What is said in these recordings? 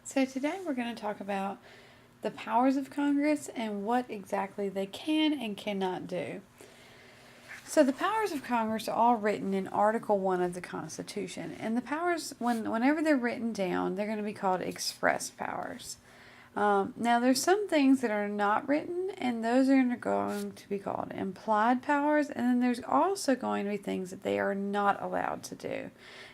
So today we're going to talk about the powers of Congress and what exactly they can and cannot do. So the powers of Congress are all written in Article 1 of the Constitution. And the powers, whenever they're written down, they're going to be called express powers. Now, there's some things that are not written, and those are going to be called implied powers. And then there's also going to be things that they are not allowed to do.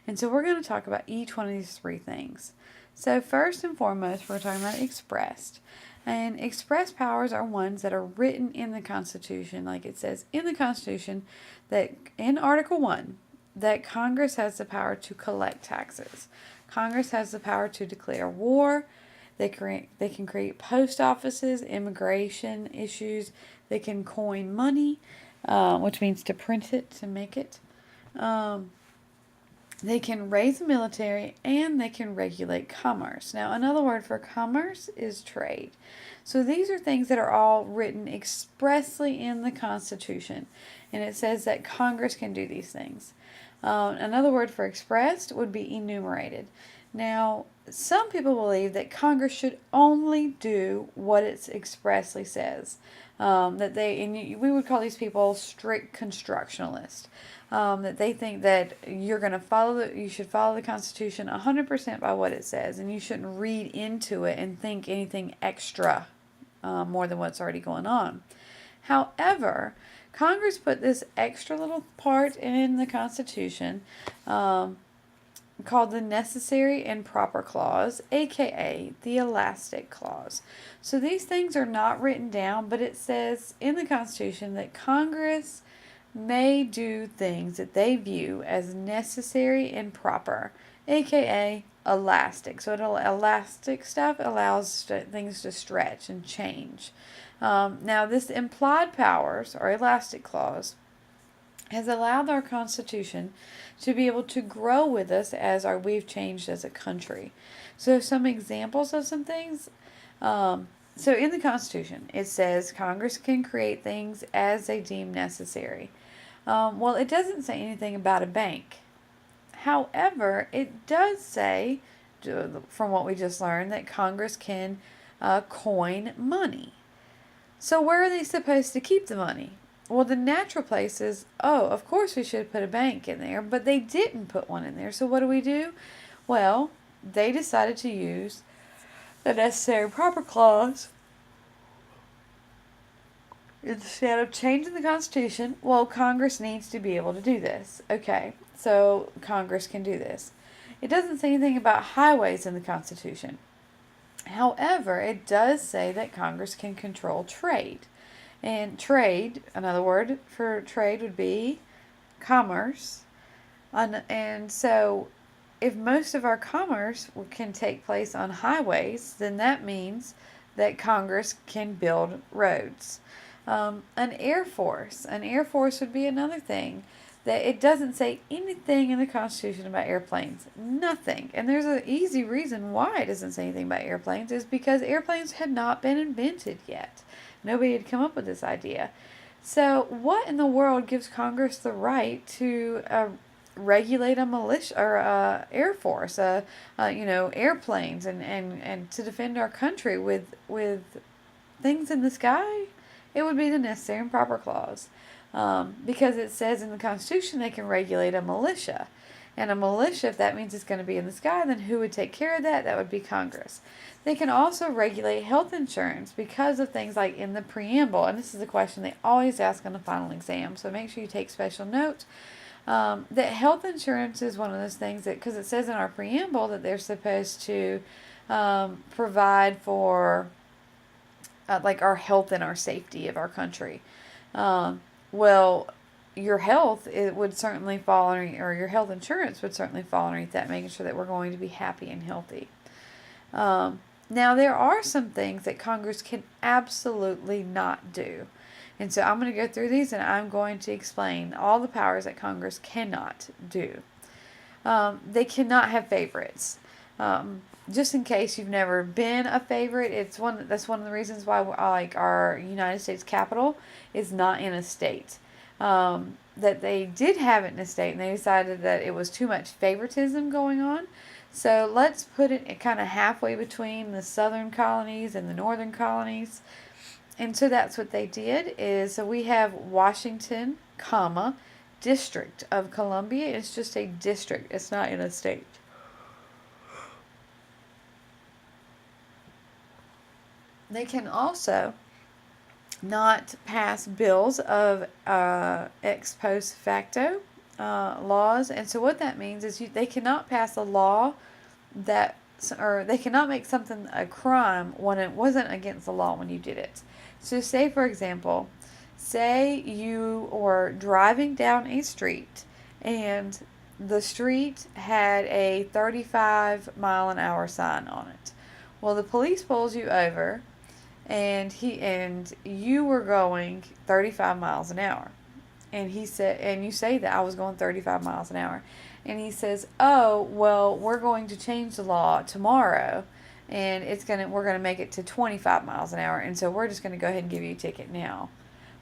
And so we're going to talk about each one of these three things. So, first and foremost, we're talking about expressed. And express powers are ones that are written in the Constitution, like it says in the Constitution, that in Article 1, that Congress has the power to collect taxes. Congress has the power to declare war. They can create post offices, immigration issues. They can coin money, which means to print it, to make it. They can raise the military, and they can regulate commerce. Now, another word for commerce is trade. So these are things that are all written expressly in the Constitution, and it says that Congress can do these things. Another word for expressed would be enumerated. Now, some people believe that Congress should only do what it expressly says. We would call these people strict constructionalists. That they think that you should follow the Constitution 100% by what it says, and you shouldn't read into it and think anything extra more than what's already going on. However, Congress put this extra little part in the Constitution called the Necessary and Proper Clause, aka the Elastic Clause. So these things are not written down, but it says in the Constitution that Congress may do things that they view as necessary and proper, aka elastic. So elastic stuff allows things to stretch and change. Now, this implied powers or elastic clause has allowed our Constitution to be able to grow with us as we've changed as a country. So some examples of some things. So in the Constitution, it says Congress can create things as they deem necessary. Well, it doesn't say anything about a bank. However, it does say, from what we just learned, that Congress can coin money. So where are they supposed to keep the money? Well, the natural place is, of course we should put a bank in there, but they didn't put one in there. So what do? Well, they decided to use the necessary proper clause. Instead of changing the Constitution, well, Congress needs to be able to do this. Okay, so Congress can do this. It doesn't say anything about highways in the Constitution. However, it does say that Congress can control trade. And trade, another word for trade would be commerce. And so if most of our commerce can take place on highways, then that means that Congress can build roads. An air force. An air force would be another thing. That it doesn't say anything in the Constitution about airplanes. Nothing. And there's an easy reason why it doesn't say anything about airplanes is because airplanes had not been invented yet. Nobody had come up with this idea. So what in the world gives Congress the right to regulate a militia or air force, airplanes and to defend our country with things in the sky? It would be the necessary and proper clause. Because it says in the Constitution they can regulate a militia. And a militia, if that means it's going to be in the sky, then who would take care of that? That would be Congress. They can also regulate health insurance because of things like in the preamble. And this is a question they always ask on the final exam, so make sure you take special note. That health insurance is one of those things that, because it says in our preamble that they're supposed to provide for like our health and our safety of our country. Well, your health would certainly fall underneath, or your health insurance would certainly fall underneath that, making sure that we're going to be happy and healthy. Now, there are some things that Congress can absolutely not do. And so I'm going to go through these and I'm going to explain all the powers that Congress cannot do. They cannot have favorites. Just in case you've never been a favorite, that's one of the reasons why like our United States Capitol is not in a state. that they did have it in the state, and they decided that it was too much favoritism going on. So let's put it kind of halfway between the southern colonies and the northern colonies. And so that's what they did. Is so we have Washington, comma, District of Columbia. It's just a district. It's not in a state. They can also not pass bills of ex post facto laws. And so what that means is they cannot pass a law that, or they cannot make something a crime when it wasn't against the law when you did it. So say, for example, say you were driving down a street and the street had a 35-mile-an-hour sign on it. Well, the police pulls you over and you were going 35 miles an hour. And he said, and you say that I was going 35 miles an hour. And he says, "Oh, well, we're going to change the law tomorrow, and we're gonna make it to 25 miles an hour, and so we're just gonna go ahead and give you a ticket now."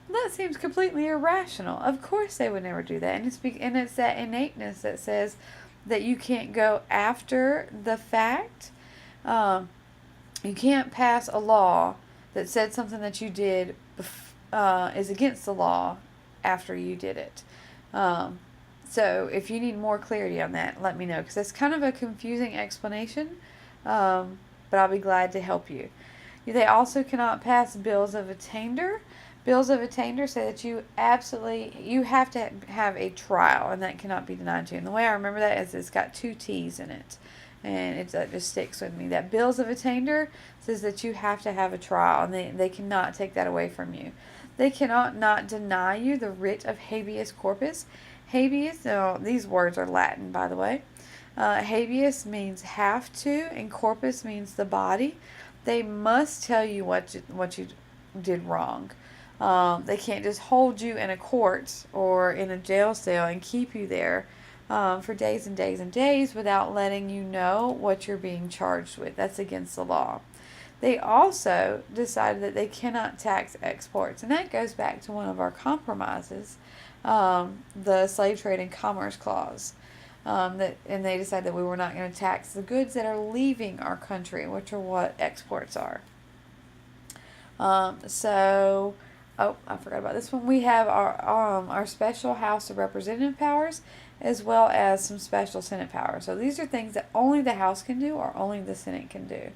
Well, that seems completely irrational. Of course, they would never do that, and it's that innateness that says that you can't go after the fact. You can't pass a law that said something that you did is against the law after you did it. So if you need more clarity on that, let me know, because that's kind of a confusing explanation, but I'll be glad to help you. They also cannot pass bills of attainder. Bills of attainder say that you have to have a trial, and that cannot be denied to you. And the way I remember that is it's got 2 T's in it, and it just sticks with me. That bills of attainder says that you have to have a trial, and they cannot take that away from you. They cannot not deny you the writ of habeas corpus. Habeas, no, these words are Latin, by the way. Habeas means have to, and corpus means the body. They must tell you what you did wrong. They can't just hold you in a court or in a jail cell and keep you there for days and days and days without letting you know what you're being charged with. That's against the law. They also decided that they cannot tax exports, and that goes back to one of our compromises, the Slave Trade and Commerce Clause. And they decided that we were not going to tax the goods that are leaving our country, which are what exports are. I forgot about this one. We have our special House of Representative powers, as well as some special Senate powers. So these are things that only the House can do or only the Senate can do.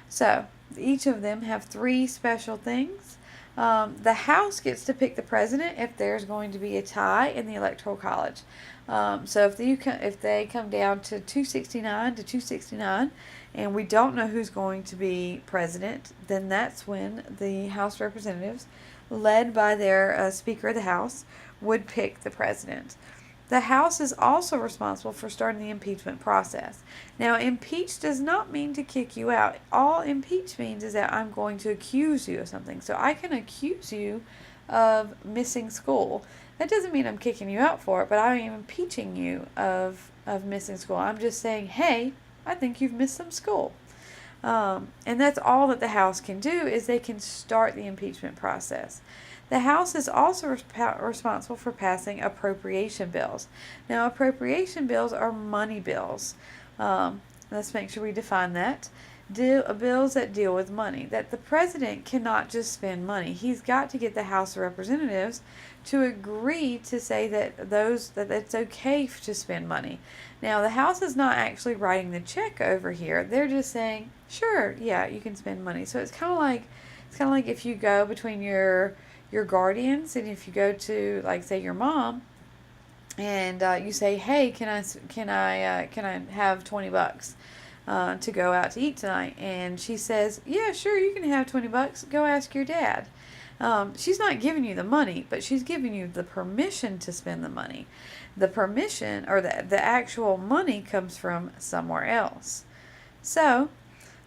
So each of them have 3 special things. The House gets to pick the president if there's going to be a tie in the Electoral College. So if they come down to 269 to 269, and we don't know who's going to be president, then that's when the House of Representatives, led by their Speaker of the House, would pick the president. The House is also responsible for starting the impeachment process. Now, impeach does not mean to kick you out. All impeach means is that I'm going to accuse you of something. So I can accuse you of missing school. That doesn't mean I'm kicking you out for it, but I am impeaching you of missing school. I'm just saying, hey, I think you've missed some school. And that's all that the House can do, is they can start the impeachment process. The House is also responsible for passing appropriation bills. Now, appropriation bills are money bills. Let's make sure we define that. Bills that deal with money. That the president cannot just spend money. He's got to get the House of Representatives to agree to say that it's okay to spend money. Now, the House is not actually writing the check over here. They're just saying, sure, yeah, you can spend money. So it's kind of like if you go between your guardians, and if you go to, like, say, your mom, and you say, hey, can I have $20 to go out to eat tonight? And she says, yeah, sure, you can have $20. Go ask your dad. She's not giving you the money, but she's giving you the permission to spend the money. The permission, or the actual money, comes from somewhere else. So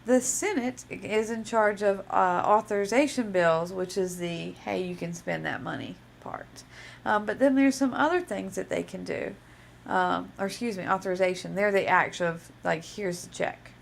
the Senate is in charge of authorization bills, which is the, hey, you can spend that money part. But then there's some other things that they can do. Authorization. They're the act of, like, here's the check.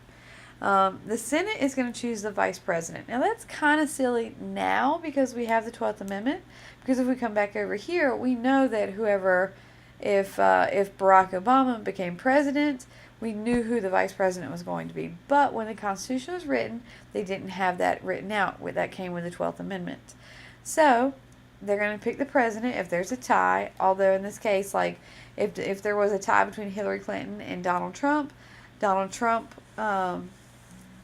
The Senate is going to choose the vice president. Now, that's kind of silly now because we have the 12th Amendment. Because if we come back over here, we know that if Barack Obama became president, we knew who the vice president was going to be. But when the Constitution was written, they didn't have that written out. That came with the 12th Amendment. So, they're going to pick the president if there's a tie. Although in this case, like, if there was a tie between Hillary Clinton and Donald Trump,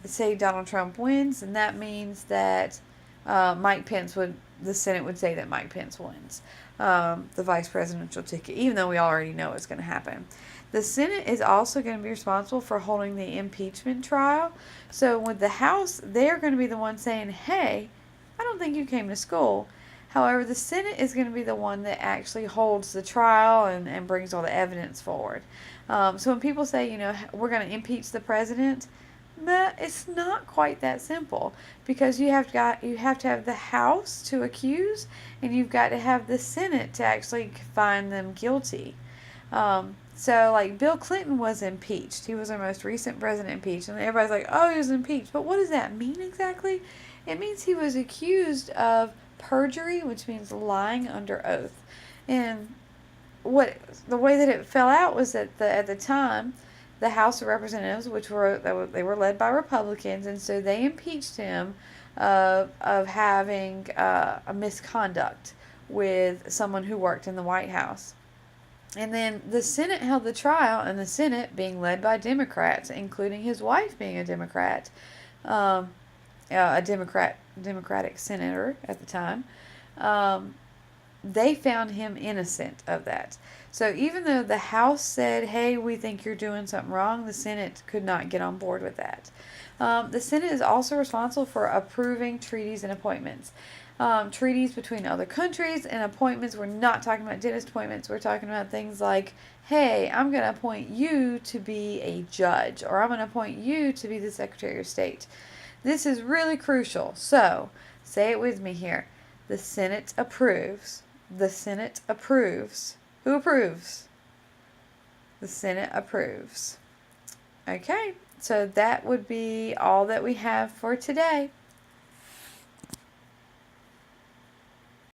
say Donald Trump wins, and that means that the Senate would say that Mike Pence wins the vice presidential ticket, even though we already know it's going to happen. The Senate is also going to be responsible for holding the impeachment trial. So with the House, they're going to be the one saying, hey, I don't think you came to school. However, the Senate is going to be the one that actually holds the trial and brings all the evidence forward. So when people say, we're going to impeach the president, it's not quite that simple, because you have to have the House to accuse, and you've got to have the Senate to actually find them guilty. So like Bill Clinton was impeached. He was our most recent president impeached, and everybody's like, oh, he was impeached. But what does that mean exactly? It means he was accused of perjury, which means lying under oath. And the way that it fell out was that at the time, the House of Representatives, they were led by Republicans, and so they impeached him of having a misconduct with someone who worked in the White House. And then the Senate held the trial, and the Senate, being led by Democrats, including his wife being a Democrat, Democratic senator at the time, they found him innocent of that. So even though the House said, hey, we think you're doing something wrong, the Senate could not get on board with that. The Senate is also responsible for approving treaties and appointments. Treaties between other countries and appointments. We're not talking about dentist appointments. We're talking about things like, hey, I'm going to appoint you to be a judge, or I'm going to appoint you to be the Secretary of State. This is really crucial. So, say it with me here. The Senate approves. The Senate approves. Who approves? The Senate approves. Okay, so that would be all that we have for today.